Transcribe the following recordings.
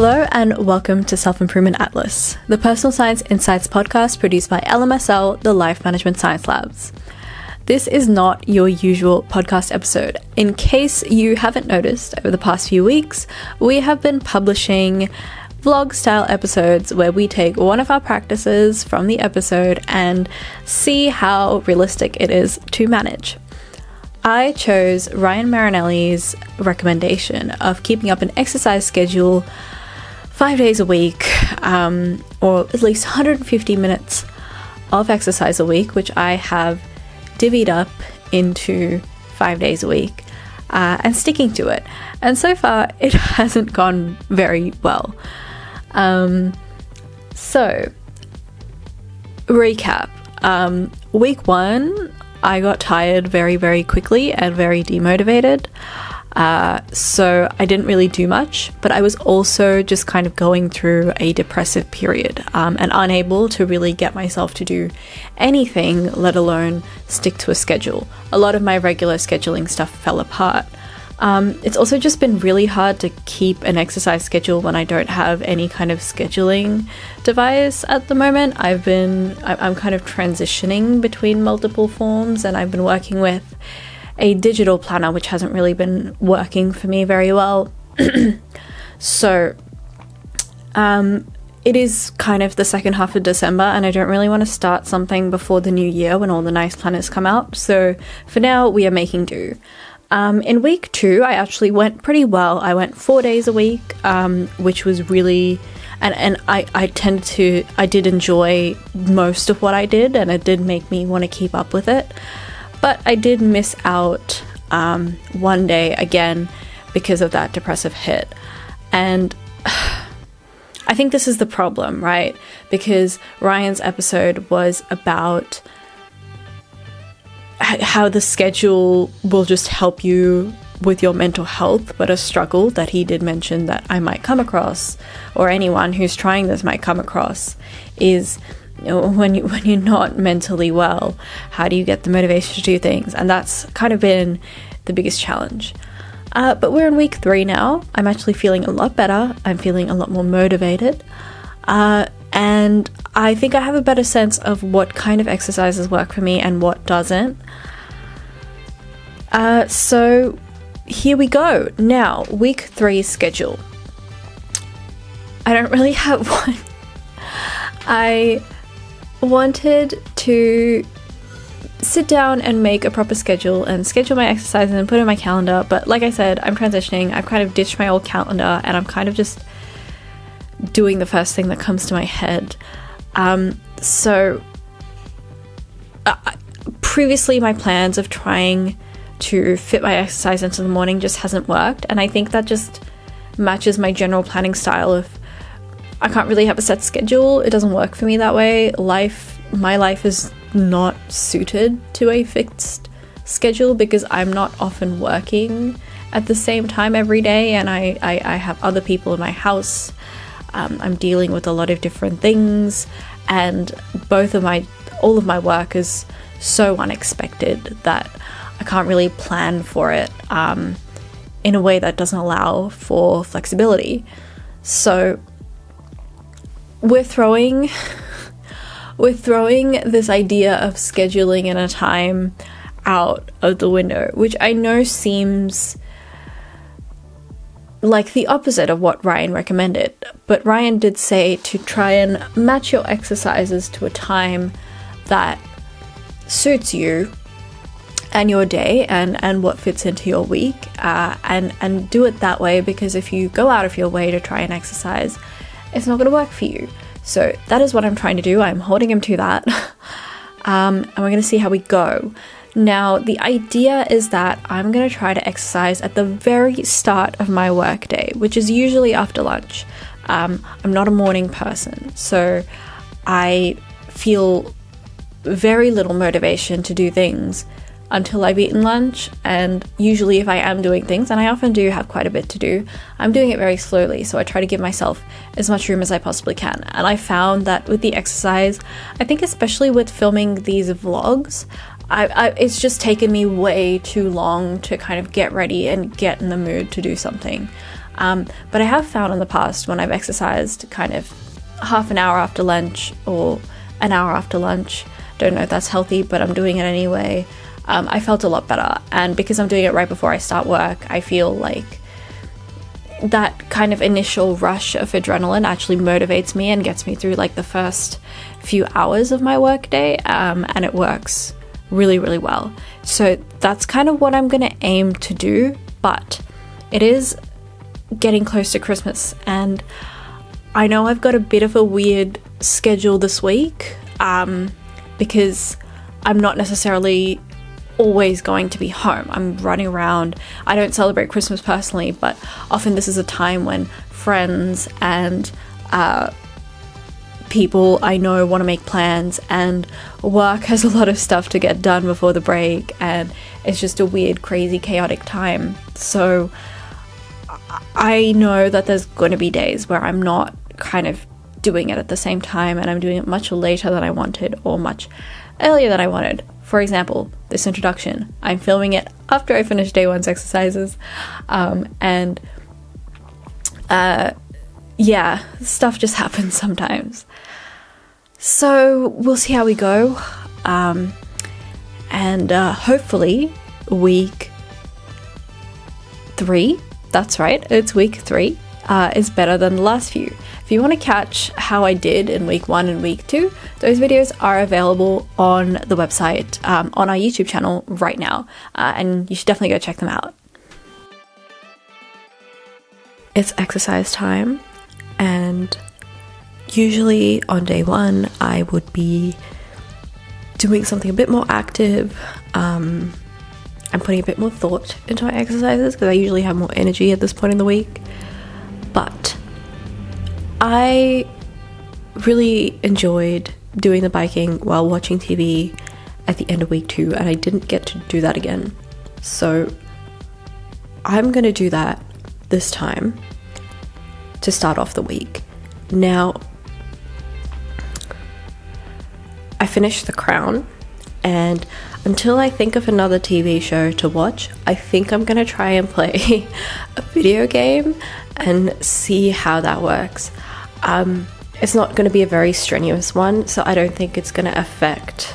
Hello and welcome to Self-Improvement Atlas, the personal science insights podcast produced by LMSL, the Life Management Science Labs. This is not your usual podcast episode. In case you haven't noticed, over the past few weeks, we have been publishing vlog-style episodes where we take one of our practices from the episode and see how realistic it is to manage. I chose Ryan Marinelli's recommendation of keeping up an exercise schedule 5 days a week, or at least 150 minutes of exercise a week, which I have divvied up into 5 days a week, and sticking to it. And so far, it hasn't gone very well. So, recap. Week 1, I got tired very, very quickly and very demotivated. So I didn't really do much, but I was also just kind of going through a depressive period, and unable to really get myself to do anything, let alone stick to a schedule. A lot of my regular scheduling stuff fell apart. It's also just been really hard to keep an exercise schedule when I don't have any kind of scheduling device at the moment. I'm kind of transitioning between multiple forms, and I've been working with a digital planner, which hasn't really been working for me very well. So, it is kind of the second half of December, and I don't really want to start something before the new year when all the nice planners come out. So for now, we are making do. In week 2, I actually went pretty well. I went 4 days a week, which was really, and I did enjoy most of what I did, and it did make me want to keep up with it. But I did miss out one day again because of that depressive hit. And I think this is the problem, right? Because Ryan's episode was about how the schedule will just help you with your mental health, but a struggle that he did mention that I might come across, or anyone who's trying this might come across, is when you're not mentally well, how do you get the motivation to do things? And that's kind of been the biggest challenge. But we're in week 3 now. I'm actually feeling a lot better. I'm feeling a lot more motivated. And I think I have a better sense of what kind of exercises work for me and what doesn't. So here we go. Now, week 3 schedule. I don't really have one. I wanted to sit down and make a proper schedule and schedule my exercises and put it in my calendar, but like I said, I'm transitioning. I've kind of ditched my old calendar, and I'm kind of just doing the first thing that comes to my head. Previously my plans of trying to fit my exercise into the morning just hasn't worked, and I think that just matches my general planning style of I can't really have a set schedule. It doesn't work for me that way. My life is not suited to a fixed schedule because I'm not often working at the same time every day, and I have other people in my house. I'm dealing with a lot of different things, and all of my work is so unexpected that I can't really plan for it in a way that doesn't allow for flexibility. So we're throwing this idea of scheduling in a time out of the window, which I know seems like the opposite of what Ryan recommended. But Ryan did say to try and match your exercises to a time that suits you and your day and what fits into your week, and do it that way, because if you go out of your way to try and exercise, it's not going to work for you. So that is what I'm trying to do. I'm holding him to that. And we're going to see how we go. Now, the idea is that I'm going to try to exercise at the very start of my workday, which is usually after lunch. I'm not a morning person, so I feel very little motivation to do things until I've eaten lunch, and usually if I am doing things, and I often do have quite a bit to do, I'm doing it very slowly, so I try to give myself as much room as I possibly can. And I found that with the exercise, I think especially with filming these vlogs, it's just taken me way too long to kind of get ready and get in the mood to do something. But I have found in the past when I've exercised kind of half an hour after lunch or an hour after lunch, don't know if that's healthy, but I'm doing it anyway, I felt a lot better. And because I'm doing it right before I start work, I feel like that kind of initial rush of adrenaline actually motivates me and gets me through like the first few hours of my work day, and it works really, really well. So that's kind of what I'm gonna aim to do, but it is getting close to Christmas, and I know I've got a bit of a weird schedule this week, because I'm not necessarily always going to be home. I'm running around. I don't celebrate Christmas personally, but often this is a time when friends and people I know want to make plans, and work has a lot of stuff to get done before the break, and it's just a weird, crazy, chaotic time. So I know that there's going to be days where I'm not kind of doing it at the same time, and I'm doing it much later than I wanted or much earlier than I wanted. For example, this introduction, I'm filming it after I finish day one's exercises, yeah, stuff just happens sometimes. So we'll see how we go, and hopefully week 3, that's right, it's week 3, is better than the last few. If you want to catch how I did in week 1 and week 2, those videos are available on the website, on our YouTube channel right now, and you should definitely go check them out. It's exercise time, and usually on day 1 I would be doing something a bit more active. I'm putting a bit more thought into my exercises because I usually have more energy at this point in the week. But I really enjoyed doing the biking while watching TV at the end of week 2, and I didn't get to do that again. So I'm going to do that this time to start off the week. Now, I finished The Crown, and until I think of another TV show to watch, I think I'm gonna try and play a video game and see how that works. It's not gonna be a very strenuous one, so I don't think it's gonna affect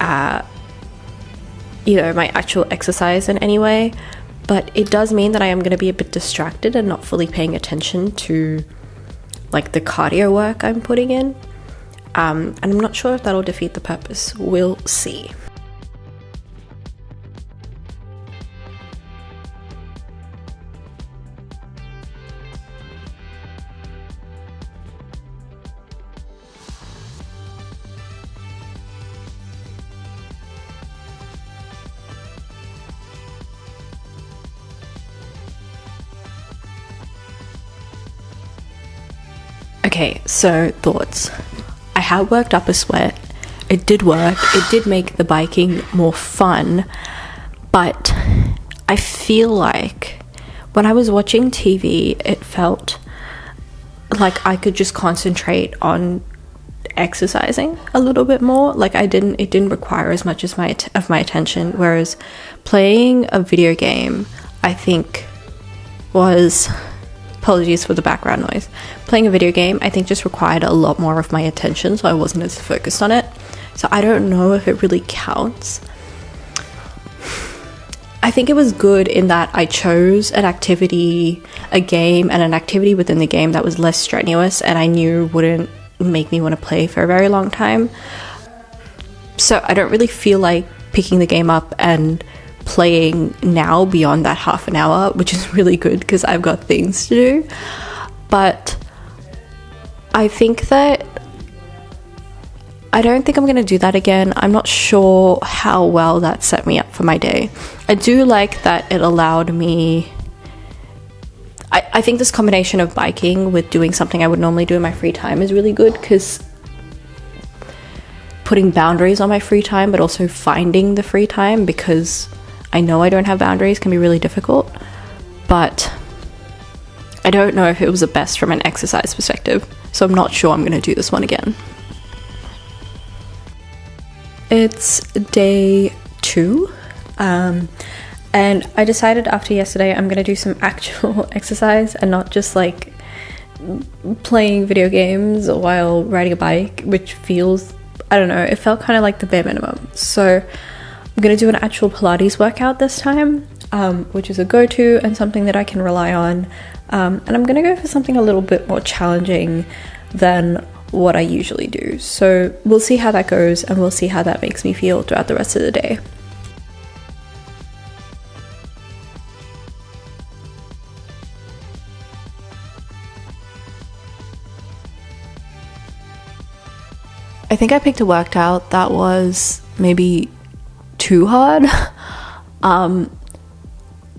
my actual exercise in any way, but it does mean that I am gonna be a bit distracted and not fully paying attention to like the cardio work I'm putting in. And I'm not sure if that'll defeat the purpose. We'll see. Okay, so thoughts. I have worked up a sweat. It did work. It did make the biking more fun. But I feel like when I was watching TV, it felt like I could just concentrate on exercising a little bit more. Like it didn't require as much as my attention. Whereas playing a video game, I think was... Apologies for the background noise. Playing a video game, I think, just required a lot more of my attention, so I wasn't as focused on it. So I don't know if it really counts. I think it was good in that I chose an activity, a game, and an activity within the game that was less strenuous and I knew wouldn't make me want to play for a very long time. So I don't really feel like picking the game up and playing now beyond that half an hour, which is really good because I've got things to do. But I think that I don't think I'm going to do that again. I'm not sure how well that set me up for my day. I do like that it allowed me... I think this combination of biking with doing something I would normally do in my free time is really good, because putting boundaries on my free time, but also finding the free time, because I know I don't have boundaries, can be really difficult. But I don't know if it was the best from an exercise perspective, so I'm not sure I'm going to do this one again. It's day 2, And I decided after yesterday I'm gonna do some actual exercise and not just like playing video games while riding a bike, which feels, I don't know, it felt kind of like the bare minimum. So I'm gonna do an actual Pilates workout this time, which is a go-to and something that I can rely on. And I'm gonna go for something a little bit more challenging than what I usually do. So we'll see how that goes, and we'll see how that makes me feel throughout the rest of the day. I think I picked a workout that was maybe too hard.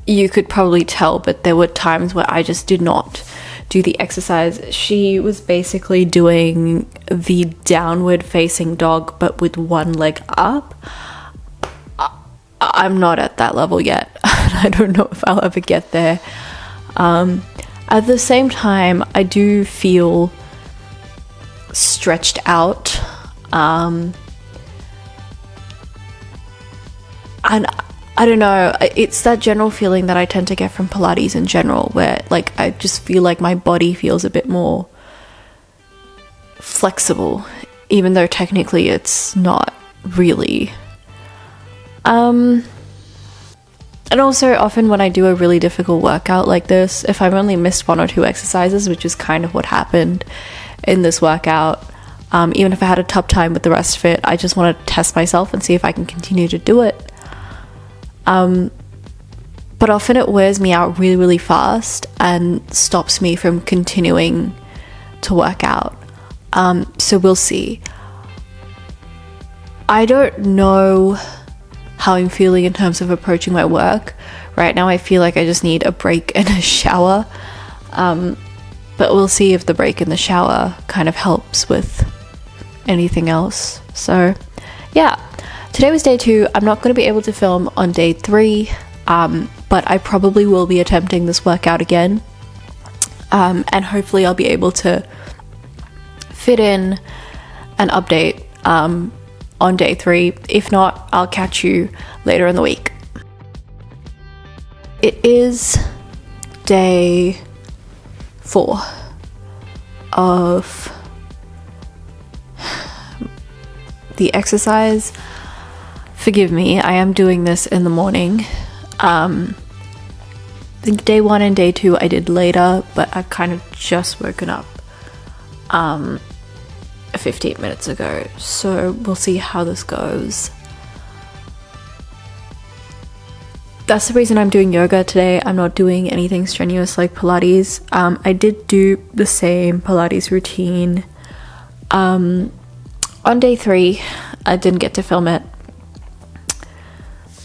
You could probably tell, but there were times where I just did not do the exercise. She was basically doing the downward facing dog, but with one leg up. I'm not at that level yet. I don't know if I'll ever get there. At the same time, I do feel stretched out. And I don't know, it's that general feeling that I tend to get from Pilates in general, where like I just feel like my body feels a bit more flexible, even though technically it's not really. And also often when I do a really difficult workout like this, if I've only missed 1 or 2 exercises, which is kind of what happened in this workout, even if I had a tough time with the rest of it, I just want to test myself and see if I can continue to do it. But often it wears me out really, really fast and stops me from continuing to work out. So we'll see. I don't know how I'm feeling in terms of approaching my work. Right now I feel like I just need a break and a shower. But we'll see if the break and the shower kind of helps with anything else. So yeah, today was day 2. I'm not going to be able to film on day 3, but I probably will be attempting this workout again, and hopefully I'll be able to fit in an update on day 3. If not, I'll catch you later in the week. It is day 4 of the exercise. Forgive me, I am doing this in the morning. I think day 1 and day 2 I did later, but I've kind of just woken up 15 minutes ago, so we'll see how this goes. That's the reason I'm doing yoga today. I'm not doing anything strenuous like Pilates. I did do the same Pilates routine on day 3. I didn't get to film it,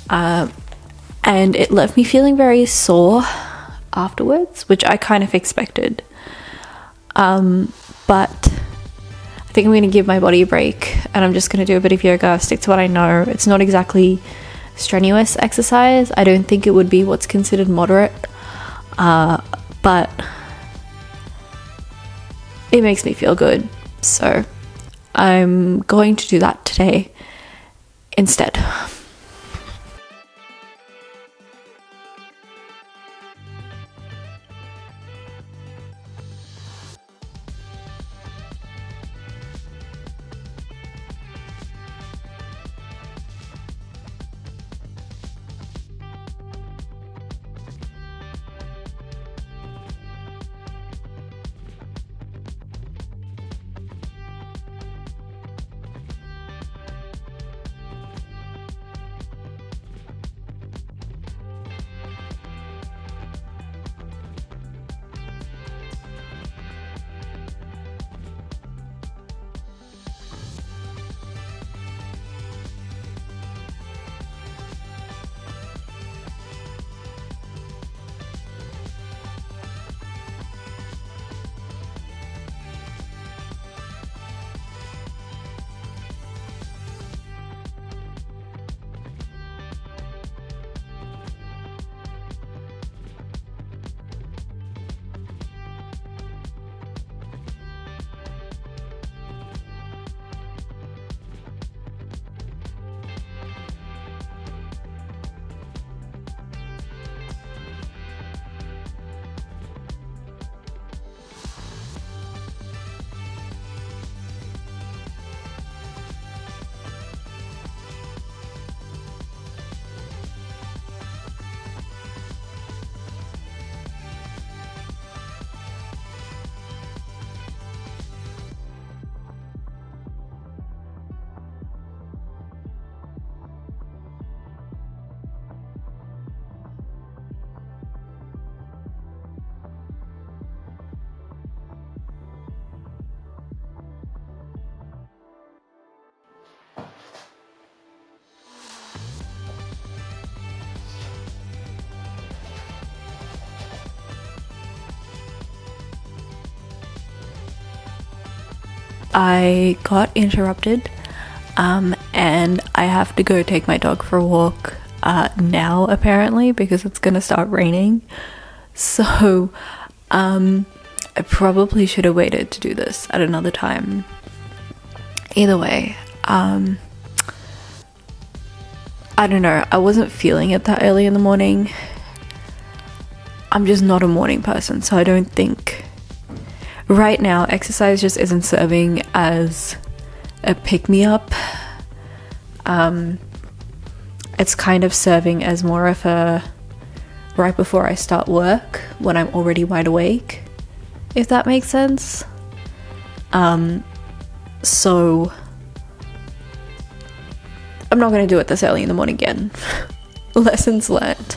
and it left me feeling very sore afterwards, which I kind of expected. But I think I'm going to give my body a break, and I'm just going to do a bit of yoga, stick to what I know. It's not exactly strenuous exercise. I don't think it would be what's considered moderate, but it makes me feel good, so I'm going to do that today instead. I got interrupted, and I have to go take my dog for a walk now, apparently, because it's gonna start raining. So I probably should have waited to do this at another time. Either way, I don't know, I wasn't feeling it that early in the morning. I'm just not a morning person, so I don't think right now exercise just isn't serving as a pick-me-up. It's kind of serving as more of a right before I start work when I'm already wide awake, if that makes sense. So I'm not going to do it this early in the morning again. Lessons learned.